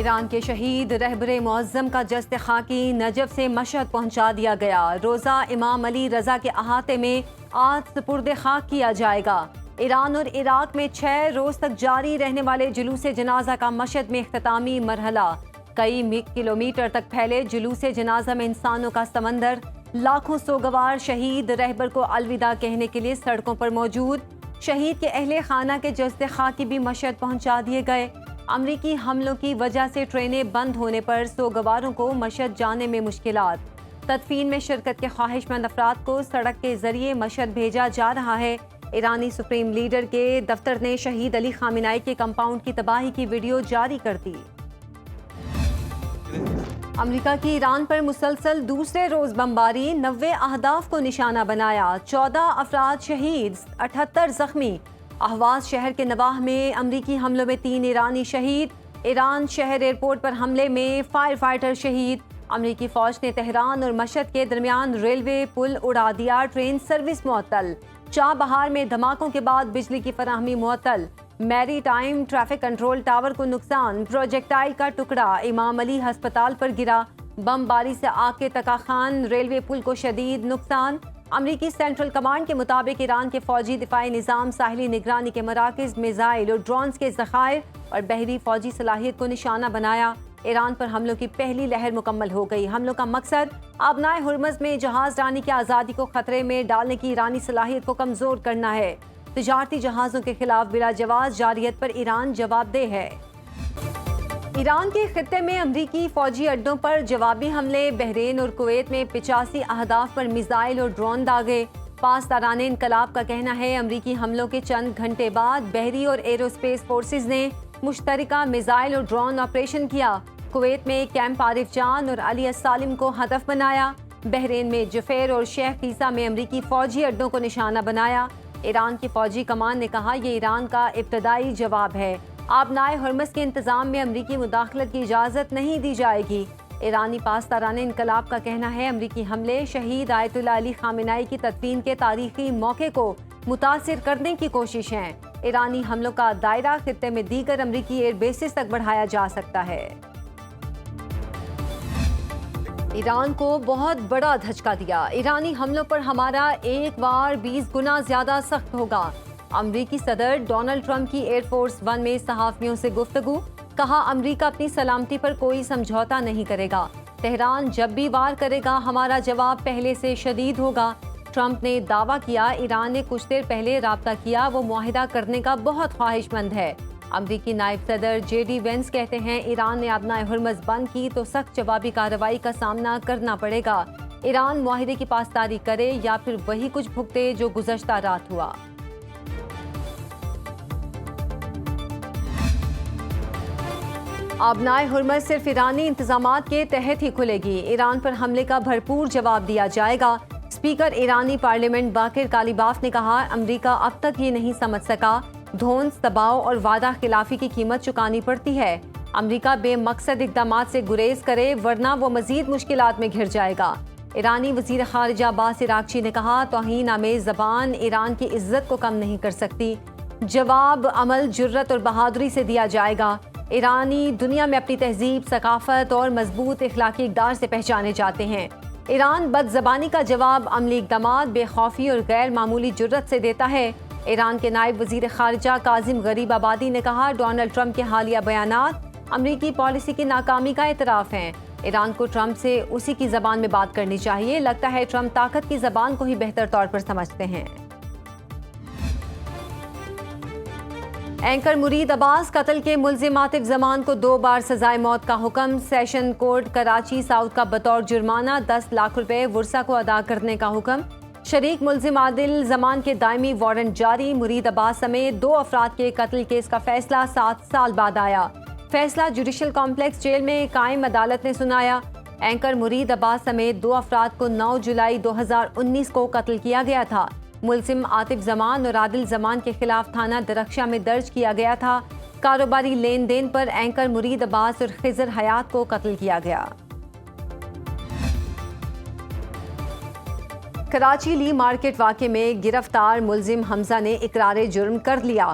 ایران کے شہید رہبر معظم کا جسد خاکی نجف سے مشہد پہنچا دیا گیا۔ روزہ امام علی رضا کے احاطے میں آج سپرد خاک کیا جائے گا۔ ایران اور عراق میں 6 روز تک جاری رہنے والے جلوس جنازہ کا مشہد میں اختتامی مرحلہ۔ کئی کلومیٹر تک پھیلے جلوس جنازہ میں انسانوں کا سمندر، لاکھوں سوگوار شہید رہبر کو الوداع کہنے کے لیے سڑکوں پر موجود۔ شہید کے اہل خانہ کے جسد خاکی بھی مشہد پہنچا دیے گئے۔ امریکی حملوں کی وجہ سے ٹرینیں بند ہونے پر سوگواروں کو مشہد جانے میں مشکلات۔ تدفین میں شرکت کے خواہش مند افراد کو سڑک کے ذریعے مشہد بھیجا جا رہا ہے۔ ایرانی سپریم لیڈر کے دفتر نے شہید علی خامنائی کے کمپاؤنڈ کی تباہی کی ویڈیو جاری کر دی۔ امریکہ کی ایران پر مسلسل دوسرے روز بمباری، 90 اہداف کو نشانہ بنایا، 14 افراد شہید، 78 زخمی۔ اہواز شہر کے نواح میں امریکی حملوں میں 3 ایرانی شہید۔ ایران شہر ایئرپورٹ پر حملے میں فائر فائٹر شہید۔ امریکی فوج نے تہران اور مشہد کے درمیان ریلوے پل اڑا دیا، ٹرین سروس معطل۔ چابہار میں دھماکوں کے بعد بجلی کی فراہمی معطل۔ میری ٹائم ٹریفک کنٹرول ٹاور کو نقصان، پروجیکٹائل کا ٹکڑا امام علی ہسپتال پر گرا۔ بم باری سے آگ کے تکا خان ریلوے پل کو شدید نقصان۔ امریکی سینٹرل کمانڈ کے مطابق ایران کے فوجی دفاعی نظام ساحلی نگرانی کے مراکز، میزائل اور ڈرونز کے ذخائر اور بحری فوجی صلاحیت کو نشانہ بنایا۔ ایران پر حملوں کی پہلی لہر مکمل ہو گئی۔ حملوں کا مقصد آبنائے ہرمز میں جہاز رانی کی آزادی کو خطرے میں ڈالنے کی ایرانی صلاحیت کو کمزور کرنا ہے۔ تجارتی جہازوں کے خلاف بلا جواز جارحیت پر ایران جواب دہ ہے۔ ایران کے خطے میں امریکی فوجی اڈوں پر جوابی حملے، بحرین اور کویت میں 85 اہداف پر میزائل اور ڈرون داغے۔ پاسداران انقلاب کا کہنا ہے امریکی حملوں کے چند گھنٹے بعد بحری اور ایروسپیس فورسز نے مشترکہ میزائل اور ڈرون آپریشن کیا۔ کویت میں کیمپ عارف جان اور علی السالم کو ہدف بنایا۔ بحرین میں جفیر اور شیخ عیسیٰ میں امریکی فوجی اڈوں کو نشانہ بنایا۔ ایران کی فوجی کمان نے کہا یہ ایران کا ابتدائی جواب ہے۔ آبنائے ہرمز کے انتظام میں امریکی مداخلت کی اجازت نہیں دی جائے گی۔ ایرانی پاسداران انقلاب کا کہنا ہے امریکی حملے شہید آیت اللہ علی خامنائی کی تدفین کے تاریخی موقع کو متاثر کرنے کی کوشش ہیں۔ ایرانی حملوں کا دائرہ خطے میں دیگر امریکی ایئر بیسز تک بڑھایا جا سکتا ہے۔ ایران کو بہت بڑا دھچکا دیا، ایرانی حملوں پر ہمارا 1 وار 20 گنا زیادہ سخت ہوگا۔ امریکی صدر ڈونلڈ ٹرمپ کی ایئر فورس 1 میں صحافیوں سے گفتگو، کہا امریکہ اپنی سلامتی پر کوئی سمجھوتا نہیں کرے گا، تہران جب بھی وار کرے گا ہمارا جواب پہلے سے شدید ہوگا۔ ٹرمپ نے دعویٰ کیا ایران نے کچھ دیر پہلے رابطہ کیا، وہ معاہدہ کرنے کا بہت خواہش مند ہے۔ امریکی نائب صدر جے ڈی وینس کہتے ہیں ایران نے آبنائے ہرمز بند کی تو سخت جوابی کارروائی کا سامنا کرنا پڑے گا۔ ایران معاہدے کی پاسداری کرے یا پھر وہی کچھ بھگتے جو گزشتہ رات ہوا۔ آبنائے ہرمز صرف ایرانی انتظامات کے تحت ہی کھلے گی، ایران پر حملے کا بھرپور جواب دیا جائے گا۔ اسپیکر ایرانی پارلیمنٹ باقر کالیباف نے کہا امریکہ اب تک یہ نہیں سمجھ سکا دھونس، دباؤ اور وعدہ خلافی کی قیمت چکانی پڑتی ہے۔ امریکہ بے مقصد اقدامات سے گریز کرے ورنہ وہ مزید مشکلات میں گھر جائے گا۔ ایرانی وزیر خارجہ عباس عراقچی نے کہا توہین آمیز زبان ایران کی عزت کو کم نہیں کر سکتی، جواب عمل جرت اور بہادری سے دیا جائے گا۔ ایرانی دنیا میں اپنی تہذیب، ثقافت اور مضبوط اخلاقی اقدار سے پہچانے جاتے ہیں۔ ایران بد زبانی کا جواب عملی اقدامات، بے خوفی اور غیر معمولی جرت سے دیتا ہے۔ ایران کے نائب وزیر خارجہ کاظم غریب آبادی نے کہا ڈونلڈ ٹرمپ کے حالیہ بیانات امریکی پالیسی کی ناکامی کا اعتراف ہیں۔ ایران کو ٹرمپ سے اسی کی زبان میں بات کرنی چاہیے، لگتا ہے ٹرمپ طاقت کی زبان کو ہی بہتر طور پر سمجھتے ہیں۔ اینکر مرید عباس قتل کے ملزم عاطف زمان کو 2 بار سزائے موت کا حکم، سیشن کورٹ کراچی ساؤتھ کا بطور جرمانہ 10 لاکھ روپے ورثہ کو ادا کرنے کا حکم۔ شریک ملزم عادل زمان کے دائمی وارنٹ جاری، مرید عباس سمیت 2 افراد کے قتل کیس کا فیصلہ 7 سال بعد آیا۔ فیصلہ جوڈیشل کمپلیکس جیل میں قائم عدالت نے سنایا۔ اینکر مرید عباس سمیت 2 افراد کو 9 جولائی 2019 کو قتل کیا گیا تھا۔ ملزم عاطف زمان اور عادل زمان کے خلاف تھانہ درخشاں میں درج کیا گیا تھا۔ کاروباری لین دین پر اینکر مرید عباس اور خضر حیات کو قتل کیا گیا۔ کراچی لی مارکیٹ واقعے میں گرفتار ملزم حمزہ نے اقرار جرم کر لیا۔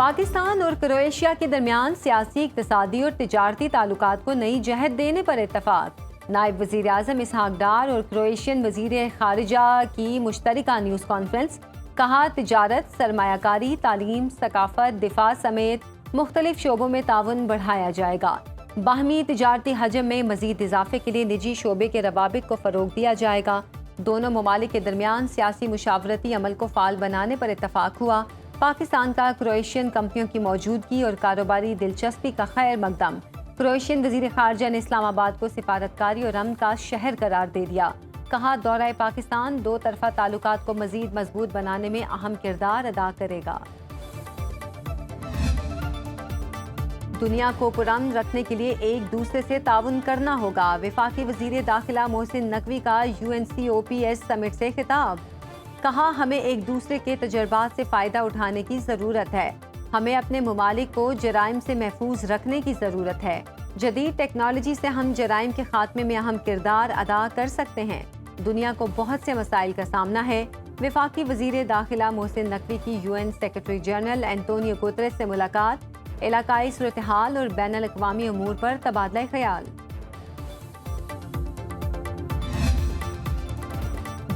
پاکستان اور کرویشیا کے درمیان سیاسی، اقتصادی اور تجارتی تعلقات کو نئی جہت دینے پر اتفاق۔ نائب وزیر اعظم اسحاق ڈار اور کرویشین وزیر خارجہ کی مشترکہ نیوز کانفرنس۔ کہا تجارت، سرمایہ کاری، تعلیم، ثقافت، دفاع سمیت مختلف شعبوں میں تعاون بڑھایا جائے گا۔ باہمی تجارتی حجم میں مزید اضافے کے لیے نجی شعبے کے روابط کو فروغ دیا جائے گا۔ دونوں ممالک کے درمیان سیاسی مشاورتی عمل کو فعال بنانے پر اتفاق ہوا۔ پاکستان کا کرویشین کمپنیوں کی موجودگی اور کاروباری دلچسپی کا خیر مقدم۔ کرویشین وزیر خارجہ نے اسلام آباد کو سفارتکاری اور امن کا شہر قرار دے دیا۔ کہا دورہ پاکستان دو طرفہ تعلقات کو مزید مضبوط بنانے میں اہم کردار ادا کرے گا۔ دنیا کو پرامن رکھنے کے لیے ایک دوسرے سے تعاون کرنا ہوگا۔ وفاقی وزیر داخلہ محسن نقوی کا UNCOPS سمٹ سے خطاب۔ کہا ہمیں ایک دوسرے کے تجربات سے فائدہ اٹھانے کی ضرورت ہے۔ ہمیں اپنے ممالک کو جرائم سے محفوظ رکھنے کی ضرورت ہے۔ جدید ٹیکنالوجی سے ہم جرائم کے خاتمے میں اہم کردار ادا کر سکتے ہیں۔ دنیا کو بہت سے مسائل کا سامنا ہے۔ وفاقی وزیر داخلہ محسن نقوی کی UN secretary general Antonio Guterres سے ملاقات۔ علاقائی صورتحال اور بین الاقوامی امور پر تبادلہ خیال۔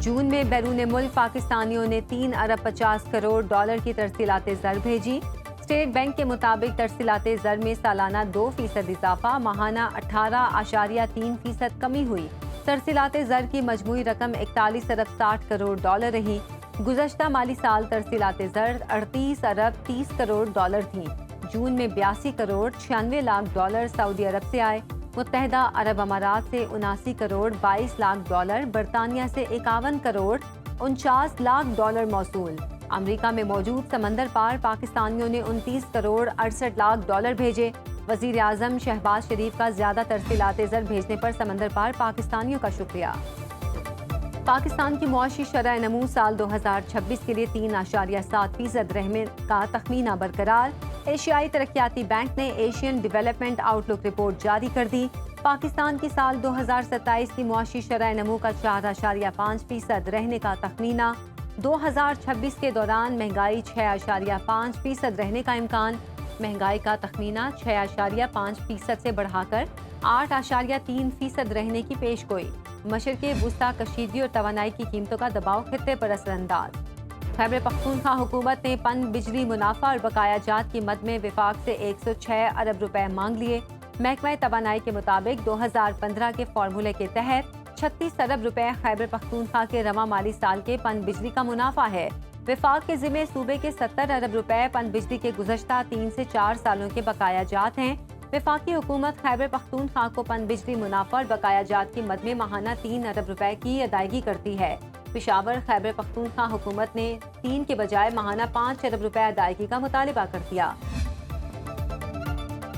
جون میں بیرون ملک پاکستانیوں نے 3 ارب 50 کروڑ ڈالر کی ترسیلات زر بھیجی۔ اسٹیٹ بینک کے مطابق ترسیلات زر میں سالانہ 2% اضافہ، ماہانہ 18.3% کمی ہوئی۔ ترسیلات زر کی مجموعی رقم 41 ارب 60 کروڑ ڈالر رہی۔ گزشتہ مالی سال ترسیلات زر 38 ارب 30 کروڑ ڈالر تھیں۔ جون میں 82 کروڑ 96 لاکھ ڈالر سعودی عرب سے آئے۔ متحدہ عرب امارات سے 79 کروڑ 22 لاکھ ڈالر، برطانیہ سے 51 کروڑ 49 لاکھ ڈالر موصول۔ امریکہ میں موجود سمندر پار پاکستانیوں نے 29 کروڑ 68 لاکھ ڈالر بھیجے۔ وزیر اعظم شہباز شریف کا زیادہ ترسیلات زر بھیجنے پر سمندر پار پاکستانیوں کا شکریہ۔ پاکستان کی معاشی شرح نمو سال 2026 کے لیے 3.7% رہنے کا تخمینہ برقرار۔ ایشیائی ترقیاتی بینک نے ایشین ڈیولپمنٹ آؤٹ لک رپورٹ جاری کر دی۔ پاکستان کی سال 2027 کی معاشی شرح نمو کا 4.5% رہنے کا تخمینہ۔ 2026 کے دوران مہنگائی 6.5% رہنے کا امکان۔ مہنگائی کا تخمینہ 6.5% سے بڑھا کر 8.3% رہنے کی پیش گوئی۔ مشرق وسطی کشیدگی اور توانائی کی قیمتوں کا دباؤ خطے پر اثر انداز۔ خیبر پختونخوا حکومت نے پن بجلی منافع اور بقایا جات کی مد میں وفاق سے 106 ارب روپے مانگ لیے۔ محکمہ توانائی کے مطابق 2015 کے فارمولے کے تحت 36 ارب روپے خیبر پختونخوا کے رواں مالی سال کے پن بجلی کا منافع ہے۔ وفاق کے ذمے صوبے کے 70 ارب روپے پن بجلی کے گزشتہ 3 سے 4 سالوں کے بقایا جات ہیں۔ وفاقی حکومت خیبر پختونخوا کو پن بجلی منافع اور بقایا جات کی مد میں ماہانہ 3 ارب روپے کی ادائیگی کرتی ہے۔ پشاور خیبر پختونخوا حکومت نے 3 کے بجائے ماہانہ 5 ارب روپے ادائیگی کا مطالبہ کر دیا۔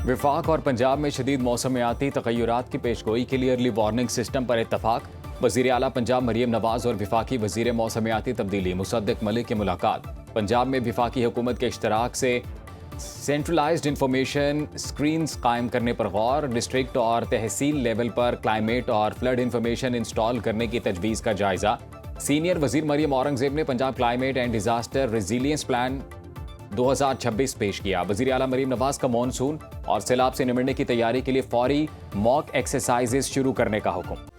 وفاق اور پنجاب میں شدید موسمیاتی تغیرات کی پیشگوئی کے لیے ارلی وارننگ سسٹم پر اتفاق۔ وزیر اعلیٰ پنجاب مریم نواز اور وفاقی وزیر موسمیاتی تبدیلی مصدق ملک کی ملاقات۔ پنجاب میں وفاقی حکومت کے اشتراک سے سینٹرلائزڈ انفارمیشن اسکرینز قائم کرنے پر غور۔ ڈسٹرکٹ اور تحصیل لیول پر کلائمیٹ اور فلڈ انفارمیشن انسٹال کرنے کی تجویز کا جائزہ۔ سینئر وزیر مریم اورنگزیب نے Punjab climate and disaster resilience plan 2026 پیش کیا۔ وزیر اعلیٰ مریم نواز کا مانسون اور سیلاب سے نمٹنے کی تیاری کے لیے فوری موک ایکسرسائزز شروع کرنے کا حکم۔